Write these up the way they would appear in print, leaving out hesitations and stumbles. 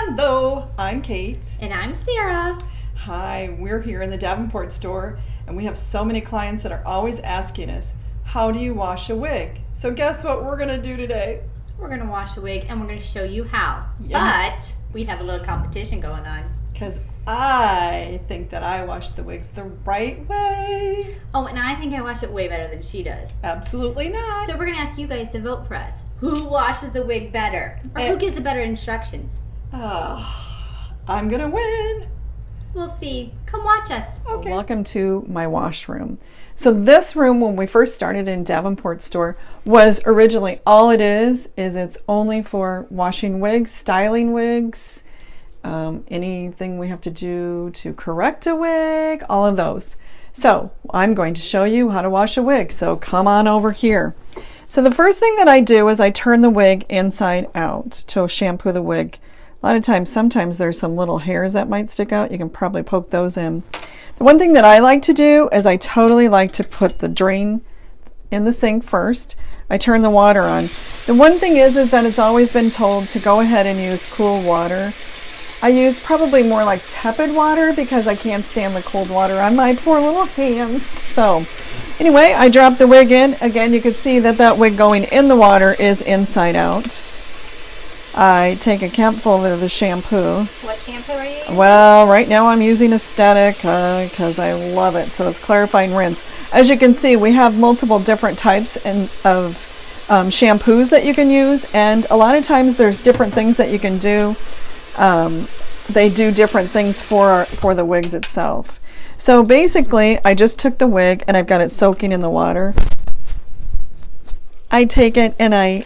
Hello, I'm Kate. And I'm Sarah. Hi, we're here in the Davenport store, and we have so many clients that are always asking us, how do you wash a wig? So guess what we're going to do today? We're going to wash a wig, and we're going to show you how. Yes. But we have a little competition going on. Because I think that I wash the wigs the right way. Oh, and I think I wash it way better than she does. Absolutely not. So we're going to ask you guys to vote for us. Who washes the wig better? Or who gives the better instructions? I'm going to win. We'll see. Come watch us. Okay. Welcome to my washroom. So this room, when we first started in Davenport store, was originally all it is it's only for washing wigs, styling wigs, anything we have to do to correct a wig, all of those. So I'm going to show you how to wash a wig. So come on over here. So the first thing that I do is I turn the wig inside out to shampoo the wig. A lot of times, sometimes there's some little hairs that might stick out. You can probably poke those in. The one thing that I like to do is I totally like to put the drain in the sink first. I turn the water on. The one thing is that it's always been told to go ahead and use cool water. I use probably more like tepid water because I can't stand the cold water on my poor little hands. So anyway, I drop the wig in. Again, you can see that that wig going in the water is inside out. I take a capful of the shampoo. What shampoo are you using? Well, right now I'm using Aesthetic because I love it. So it's clarifying rinse. As you can see, we have multiple different types of shampoos that you can use, and a lot of times there's different things that you can do. They do different things for the wigs itself. So basically, I just took the wig and I've got it soaking in the water. I take it and I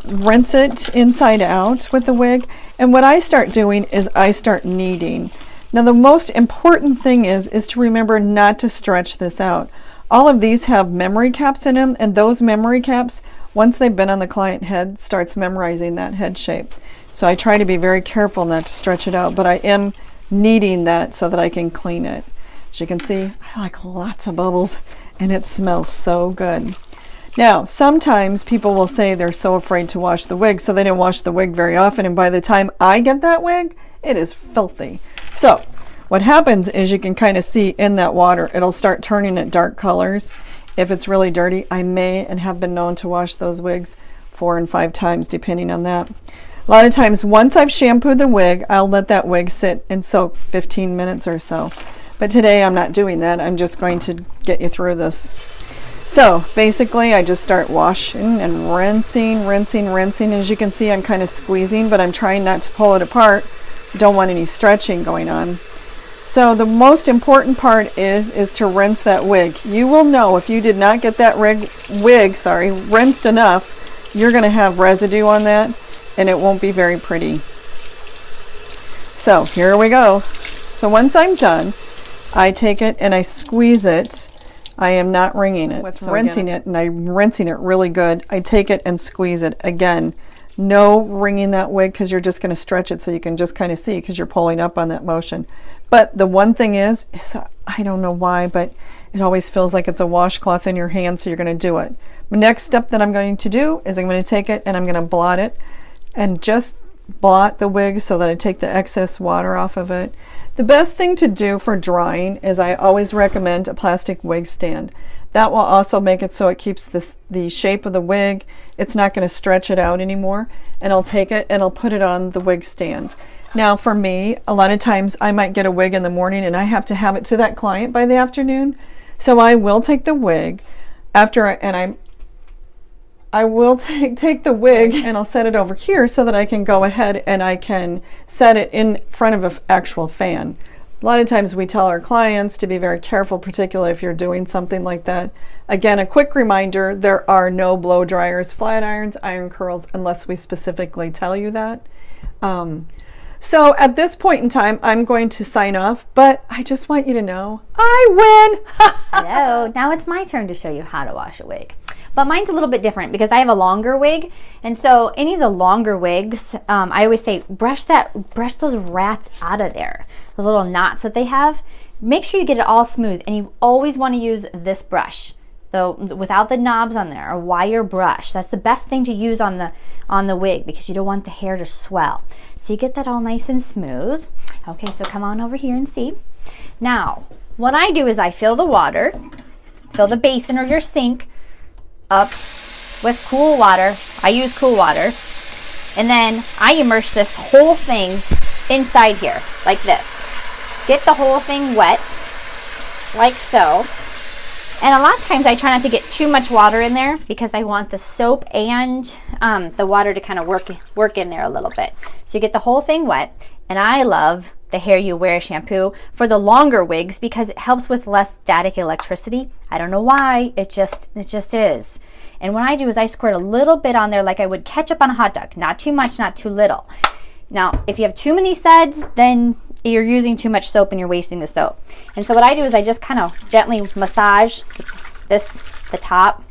rinse it inside out with the wig, and what I start doing is I start kneading. Now the most important thing is to remember not to stretch this out. All of these have memory caps in them, and those memory caps, once they've been on the client head, starts memorizing that head shape. So I try to be very careful not to stretch it out, but I am kneading that so that I can clean it. As you can see, I like lots of bubbles, and it smells so good. Now, sometimes people will say they're so afraid to wash the wig, so they don't wash the wig very often, and by the time I get that wig, it is filthy. So what happens is you can kind of see in that water, it'll start turning at dark colors. If it's really dirty, I may and have been known to wash those wigs 4 and 5 times, depending on that. A lot of times, once I've shampooed the wig, I'll let that wig sit and soak 15 minutes or so. But today I'm not doing that. I'm just going to get you through this. So basically I just start washing and rinsing. As you can see, I'm kind of squeezing, but I'm trying not to pull it apart. Don't want any stretching going on. So the most important part is to rinse that wig. You will know if you did not get that wig rinsed enough, you're going to have residue on that, and it won't be very pretty. So here we go. So once I'm done, I take it and I squeeze it. I am not wringing it. So rinsing it, and I'm rinsing it really good. I take it and squeeze it. Again, no wringing that wig because you're just going to stretch it so you can just kind of see because you're pulling up on that motion. But the one thing is I don't know why, but it always feels like it's a washcloth in your hand, so you're going to do it. The next step that I'm going to do is I'm going to take it and I'm going to blot it, and just blot the wig so that I take the excess water off of it. The best thing to do for drying is I always recommend a plastic wig stand. That will also make it so it keeps the shape of the wig. It's not going to stretch it out anymore. And I'll take it and I'll put it on the wig stand. Now for me, a lot of times I might get a wig in the morning and I have to have it to that client by the afternoon. So I will take the wig I will take the wig and I'll set it over here so that I can go ahead and I can set it in front of an actual fan. A lot of times we tell our clients to be very careful, particularly if you're doing something like that. Again, a quick reminder, there are no blow dryers, flat irons, iron curls, unless we specifically tell you that. So at this point in time, I'm going to sign off, but I just want you to know I win. Hello, now it's my turn to show you how to wash a wig. But mine's a little bit different because I have a longer wig, and so any of the longer wigs, I always say brush those rats out of there, those little knots that they have. Make sure you get it all smooth, and you always want to use this brush. without the knobs on there, a wire brush. That's the best thing to use on the wig because you don't want the hair to swell. So you get that all nice and smooth. Okay, so come on over here and see. Now, what I do is I fill the water, fill the basin or your sink up with cool water. I use cool water. And then I immerse this whole thing inside here, like this. Get the whole thing wet, like so. And a lot of times I try not to get too much water in there because I want the soap and the water to kind of work in there a little bit. So you get the whole thing wet. And I love the Hair You Wear shampoo for the longer wigs because it helps with less static electricity. I don't know why, it just is. And what I do is I squirt a little bit on there like I would ketchup on a hot dog. Not too much, not too little. Now, if you have too many suds, then you're using too much soap and you're wasting the soap. And so what I do is I just kind of gently massage the top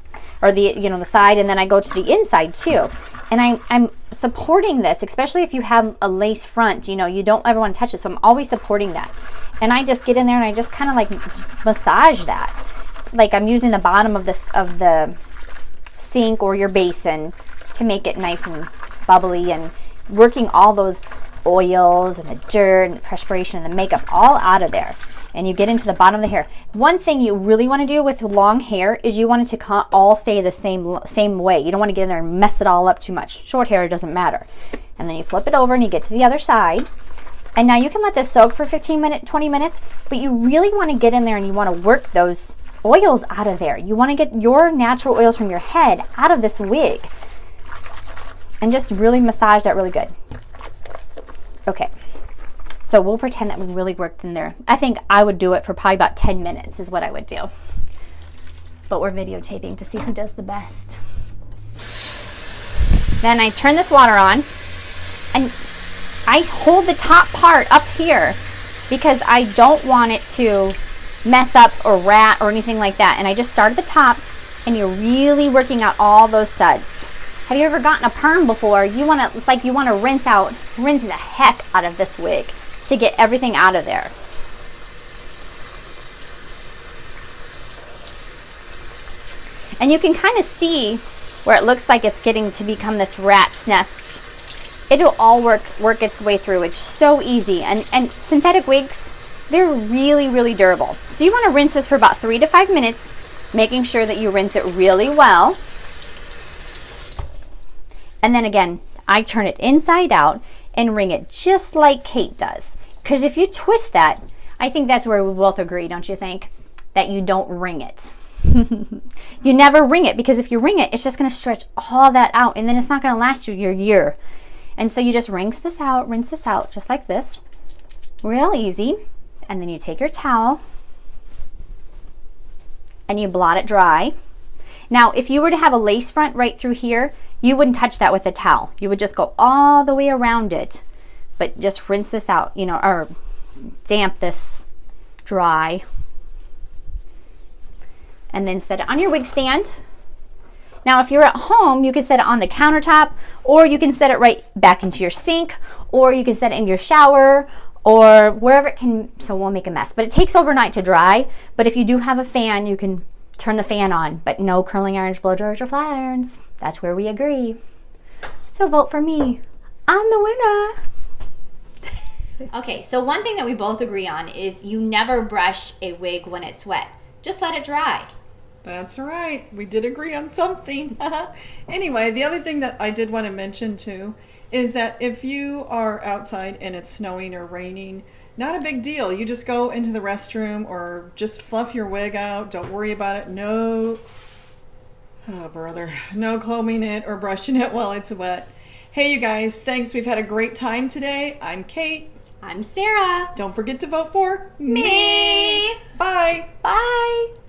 or the side, and then I go to the inside too. And I'm supporting this, especially if you have a lace front, you don't ever want to touch it. So I'm always supporting that. And I just get in there and I just kind of like massage that. Like I'm using the bottom of the sink or your basin to make it nice and bubbly and working all those oils and the dirt and the perspiration and the makeup all out of there. And you get into the bottom of the hair. One thing you really want to do with long hair is you want it to all stay the same way. You don't want to get in there and mess it all up too much. Short hair, it doesn't matter. And then you flip it over and you get to the other side. And now you can let this soak for 15 minutes, 20 minutes, but you really want to get in there and you want to work those oils out of there. You want to get your natural oils from your head out of this wig. And just really massage that really good. Okay. So we'll pretend that we really worked in there. I think I would do it for probably about 10 minutes is what I would do. But we're videotaping to see who does the best. Then I turn this water on and I hold the top part up here because I don't want it to mess up or rat or anything like that. And I just start at the top and you're really working out all those suds. Have you ever gotten a perm before? It's like you want to rinse the heck out of this wig to get everything out of there. And you can kind of see where it looks like it's getting to become this rat's nest. It'll all work its way through. It's so easy. And synthetic wigs, they're really, really durable. So you want to rinse this for about 3 to 5 minutes, making sure that you rinse it really well. And then again, I turn it inside out and wring it just like Kate does. Because if you twist that, I think that's where we both agree, don't you think? That you don't wring it. You never wring it because if you wring it, it's just going to stretch all that out and then it's not going to last you your year. And so you just rinse this out just like this. Real easy. And then you take your towel and you blot it dry. Now, if you were to have a lace front right through here, you wouldn't touch that with a towel. You would just go all the way around it, but just rinse this out, or damp this dry. And then set it on your wig stand. Now, if you're at home, you can set it on the countertop, or you can set it right back into your sink, or you can set it in your shower, or wherever it can, so it won't make a mess. But it takes overnight to dry, but if you do have a fan, you can turn the fan on, but no curling irons, blow dryers, or flat irons. That's where we agree. So vote for me. I'm the winner. Okay, so one thing that we both agree on is you never brush a wig when it's wet. Just let it dry. That's right. We did agree on something. Anyway, the other thing that I did want to mention too is that if you are outside and it's snowing or raining, not a big deal. You just go into the restroom or just fluff your wig out. Don't worry about it. No combing it or brushing it while it's wet. Hey, you guys, thanks. We've had a great time today. I'm Kate. I'm Sarah. Don't forget to vote for me. Bye. Bye.